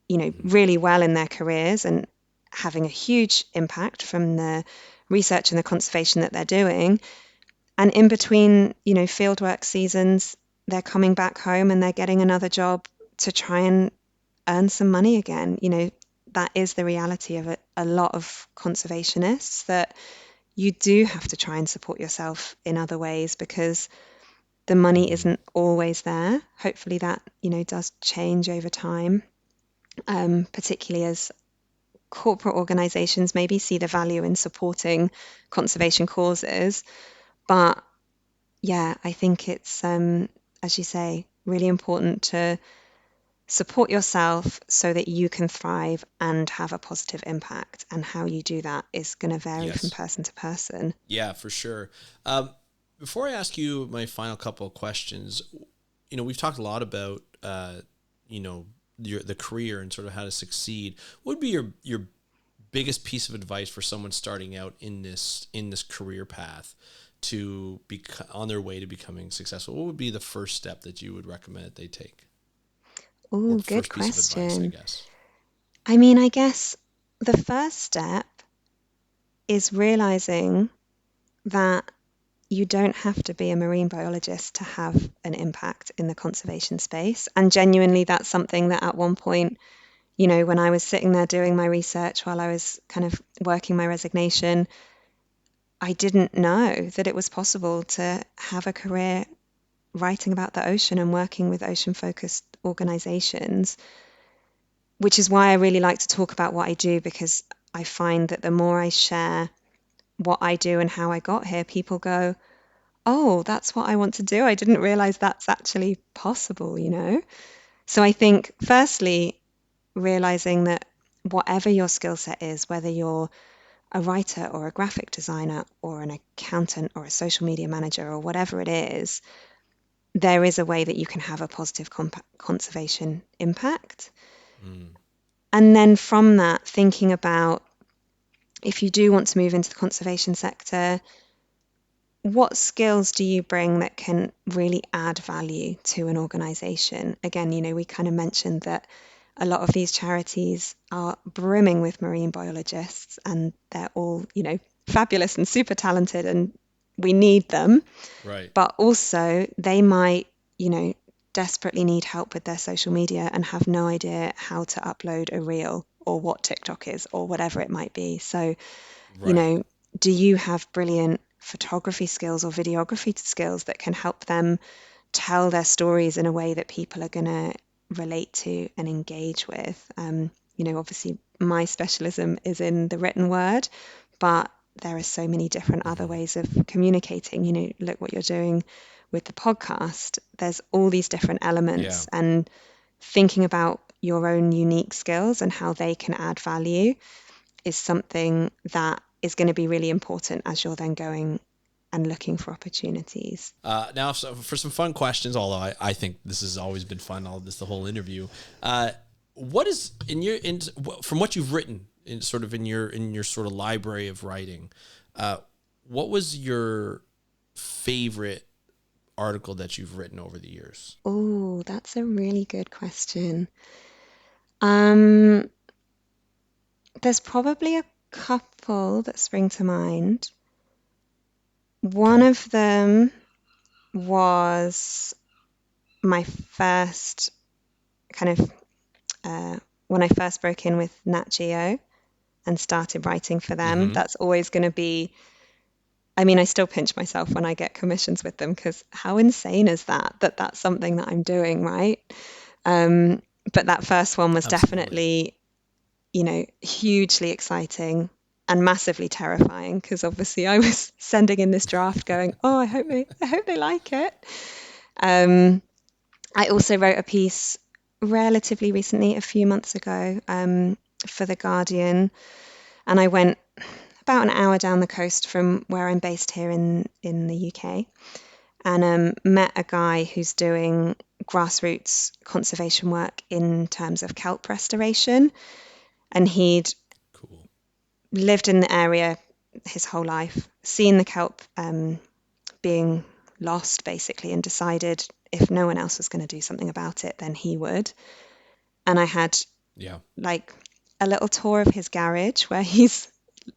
really well in their careers and having a huge impact from the research and the conservation that they're doing. And in between, fieldwork seasons, they're coming back home and they're getting another job to try and earn some money again. That is the reality of a lot of conservationists, that you do have to try and support yourself in other ways because the money isn't always there. Hopefully that, does change over time, particularly as corporate organizations maybe see the value in supporting conservation causes. But yeah, I think it's, as you say, really important to support yourself so that you can thrive and have a positive impact. And how you do that is going to vary from Yes. person to person. Yeah, for sure. Before I ask you my final couple of questions, we've talked a lot about, the career and sort of how to succeed. What would be your biggest piece of advice for someone starting out in this career path to be on their way to becoming successful? What would be the first step that you would recommend that they take, or Oh, good first piece of advice, I question. guess? I mean, I guess the first step is realizing that you don't have to be a marine biologist to have an impact in the conservation space. And genuinely, that's something that at one point, when I was sitting there doing my research while I was kind of working my resignation, I didn't know that it was possible to have a career writing about the ocean and working with ocean focused organizations, which is why I really like to talk about what I do, because I find that the more I share what I do and how I got here, people go, oh, that's what I want to do. I didn't realize that's actually possible. So I think, firstly, realizing that whatever your skill set is, whether you're a writer or a graphic designer or an accountant or a social media manager or whatever it is, there is a way that you can have a positive conservation impact. Mm. And then from that, thinking about if you do want to move into the conservation sector, what skills do you bring that can really add value to an organization? Again, we kind of mentioned that a lot of these charities are brimming with marine biologists, and they're all, fabulous and super talented, and we need them. Right. But also, they might, desperately need help with their social media and have no idea how to upload a reel or what TikTok is or whatever it might be. So, you Right. know, do you have brilliant photography skills or videography skills that can help them tell their stories in a way that people are going to relate to and engage with? Obviously, my specialism is in the written word, but there are so many different other Hmm. ways of communicating. Look what you're doing with the podcast. There's all these different Yeah. elements, and thinking about your own unique skills and how they can add value is something that is going to be really important as you're then going and looking for opportunities. Now, so for some fun questions, although I think this has always been fun, all of this, the whole interview. What is from what you've written in your sort of library of writing? What was your favorite article that you've written over the years? Oh, that's a really good question. Um, there's probably a couple that spring to mind. One Okay. of them was my first kind of when I first broke in with Nat Geo and started writing for them. Mm-hmm. That's always going to be, I mean, I still pinch myself when I get commissions with them because how insane is that, that's something that I'm doing, right? Um, but that first one was Absolutely. definitely, hugely exciting and massively terrifying because obviously I was sending in this draft going, oh, I hope they like it. Um, I also wrote a piece relatively recently, a few months ago, for The Guardian, and I went about an hour down the coast from where I'm based here in the UK, and met a guy who's doing grassroots conservation work in terms of kelp restoration. And he'd Cool. lived in the area his whole life, seen the kelp being lost basically, and decided if no one else was going to do something about it, then he would. And I had Yeah. like a little tour of his garage where he's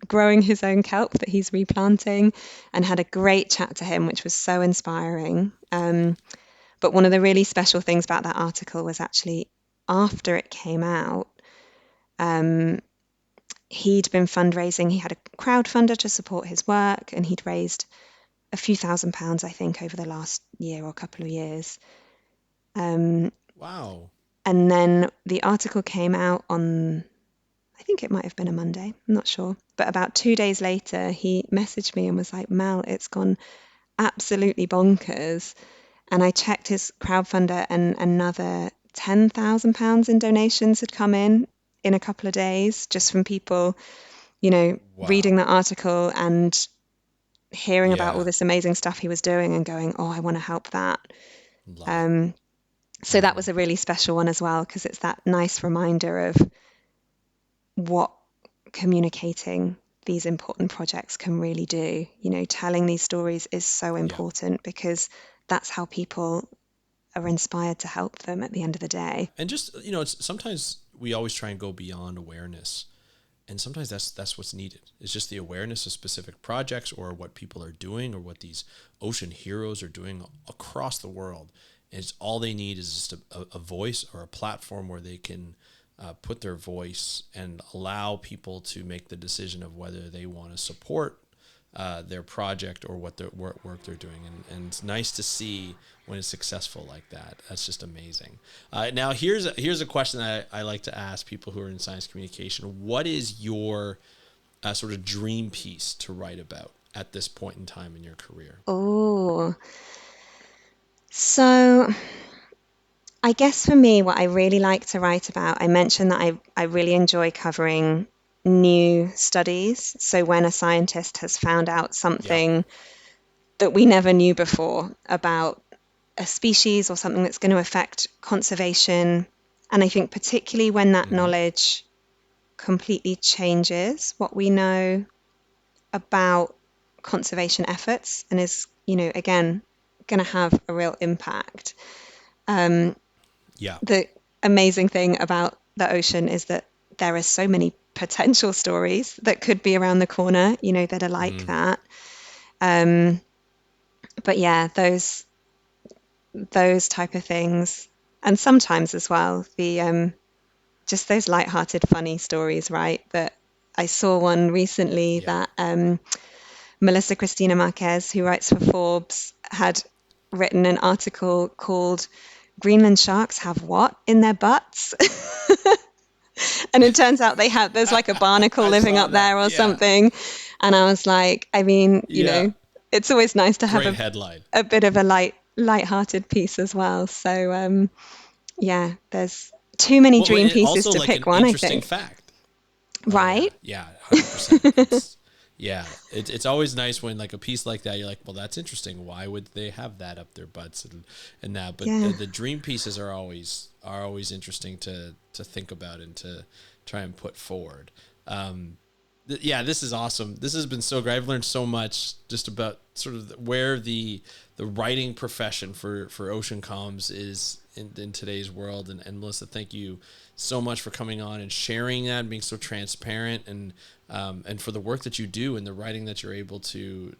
growing his own kelp that he's replanting, and had a great chat to him, which was so inspiring. But one of the really special things about that article was actually after it came out, um, he'd been fundraising. He had a crowdfunder to support his work, and he'd raised a few £1,000s, I think, over the last year or couple of years. Um, Wow. and then the article came out on, I think it might have been a Monday, I'm not sure. But about 2 days later, he messaged me and was like, Mel, it's gone absolutely bonkers. And I checked his crowdfunder, and another £10,000 in donations had come in a couple of days, just from people, reading Wow. the article and hearing about all Yeah. this amazing stuff he was doing and going, oh, I want to help that. Love it. Um, so that was a really special one as well, because it's that nice reminder of what communicating these important projects can really do. Telling these stories is so Yeah. important because that's how people are inspired to help them at the end of the day. And just, it's sometimes we always try and go beyond awareness. And sometimes that's what's needed. It's just the awareness of specific projects or what people are doing or what these ocean heroes are doing across the world. And it's all they need is just a voice or a platform where they can put their voice and allow people to make the decision of whether they want to support their project or what their work they're doing. And it's nice to see when it's successful like that. That's just amazing. Now, here's a question that I like to ask people who are in science communication. What is your sort of dream piece to write about at this point in time in your career? Oh, so I guess for me, what I really like to write about, I mentioned that I really enjoy covering new studies. So when a scientist has found out Yeah. something that we never knew before about a species or something that's going to affect conservation. And I think particularly when that Mm-hmm. knowledge completely changes what we know about conservation efforts and is, again, going to have a real impact. Yeah. The amazing thing about the ocean is that there are so many potential stories that could be around the corner, that are like that. But yeah, those type of things, and sometimes as well the just those light-hearted, funny stories, right? That I saw one recently Yeah. that Melissa Christina Marquez, who writes for Forbes, had written an article called "Greenland Sharks Have What in Their Butts?" And it turns out there's like a barnacle I living saw up that. there or Yeah. something. And I was like, I mean, Yeah. it's always nice to have Great headline. a bit of a light-hearted piece as well. So yeah, there's too many Well, dream it pieces also to like pick an one, I interesting think. fact. Oh yeah, Right? yeah, 100%. It's always nice when like a piece like that, you're like, well, that's interesting. Why would they have that up their butts and that? But Yeah. the dream pieces are always interesting to think about and to try and put forward. Yeah, this is awesome. This has been so great. I've learned so much just about sort of where the writing profession for ocean comms is in today's world. And Melissa, thank you so much for coming on and sharing that and being so transparent and for the work that you do and the writing that you're able to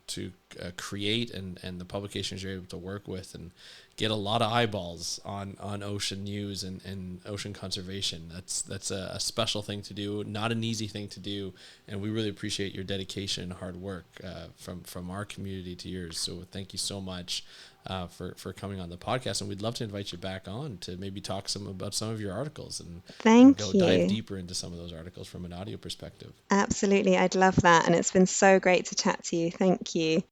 create and the publications you're able to work with and get a lot of eyeballs on ocean news and ocean conservation. That's a special thing to do, not an easy thing to do, and we really appreciate your dedication and hard work from our community to yours. So thank you so much for coming on the podcast, and we'd love to invite you back on to maybe talk about some of your articles and go Thank dive you. deeper into some of those articles from an audio perspective. Absolutely. I'd love that. And it's been so great to chat to you. Thank you.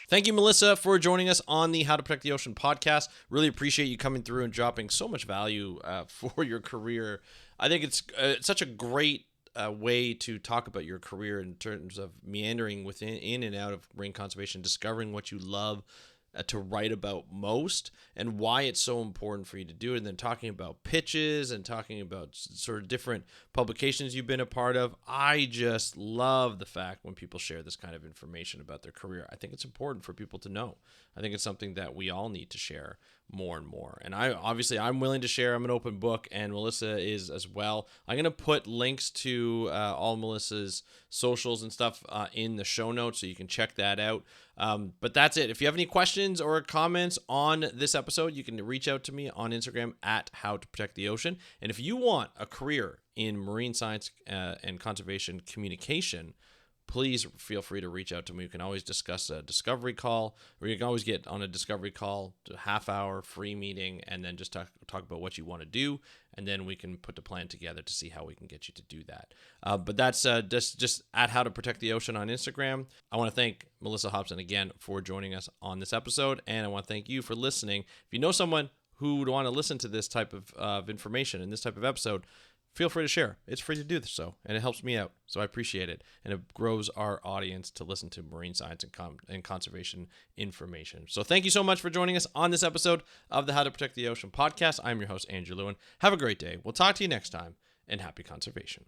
Thank you, Melissa, for joining us on the How to Protect the Ocean podcast. Really appreciate you coming through and dropping so much value for your career. I think it's such a great way to talk about your career in terms of meandering in and out of marine conservation, discovering what you love to write about most and why it's so important for you to do it, and then talking about pitches and talking about sort of different publications you've been a part of. I just love the fact when people share this kind of information about their career. I think it's important for people to know. I think it's something that we all need to share more and more. And I'm willing to share. I'm an open book, and Melissa is as well. I'm going to put links to all Melissa's socials and stuff in the show notes, so you can check that out. But that's it. If you have any questions or comments on this episode, you can reach out to me on Instagram at How to Protect the Ocean. And if you want a career in marine science and conservation communication, please feel free to reach out to me. You can always discuss a discovery call, or you can always get on a discovery call, a half-hour free meeting, and then just talk about what you want to do, and then we can put the plan together to see how we can get you to do that. But that's just at How to Protect the Ocean on Instagram. I want to thank Melissa Hobson again for joining us on this episode, and I want to thank you for listening. If you know someone who would want to listen to this type of information and this type of episode, feel free to share. It's free to do so, and it helps me out, so I appreciate it, and it grows our audience to listen to marine science and conservation information. So thank you so much for joining us on this episode of the How to Protect the Ocean podcast. I'm your host, Andrew Lewin. Have a great day. We'll talk to you next time, and happy conservation.